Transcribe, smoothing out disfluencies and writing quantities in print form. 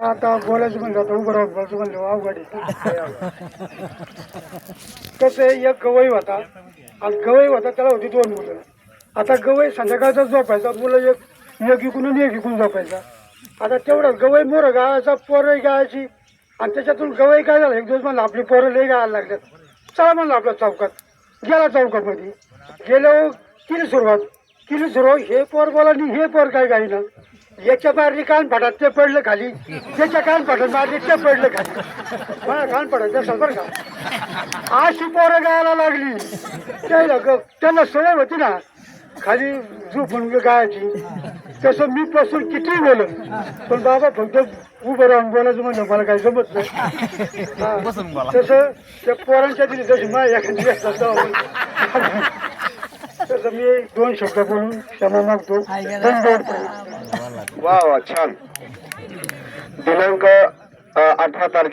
आता बोलायचं म्हणलं आता उभं राहून बोलायचं म्हणलं अवघड आहे. कसं आहे, एक गवई होता आणि गवई होता त्याला होती 2 मुलं. आता गवई संध्याकाळचा झोपायचा, मुलं एक इकडून एक इकडून झोपायचा. आता तेवढं गवई मोर गायचा, पोरं गायची. आणि त्याच्यातून गवई काय झालं, एक दिवस म्हणलं आपली पोरं लई गायला लागल्यात, चला म्हणलं आपल्या चौकात. गेला चौकामध्ये, गेल्यावर केली सुरुवात. हे पोर बोला आणि हे पोर काय गायना. याच्या मारली कान फाटात ते पडलं खाली, त्याच्या कान फाटात मारली ते पडलं खाली. मला कान फाटात असेल बरं का. अशी पोरं गायला लागली. त्यांना सवय होती ना खाली झोपून गायची. तसं मी पासून किती बोलत, पण बाबा फक्त उभं राहून बोलायचं म्हणजे मला काही जमत नाही. तसं त्या पोरांच्या दिली तशी माझ्या एखादी तसं मी 2 शब्द बोलून क्षमा मागतो. वा वा छान. दिनांक 18 तारखेला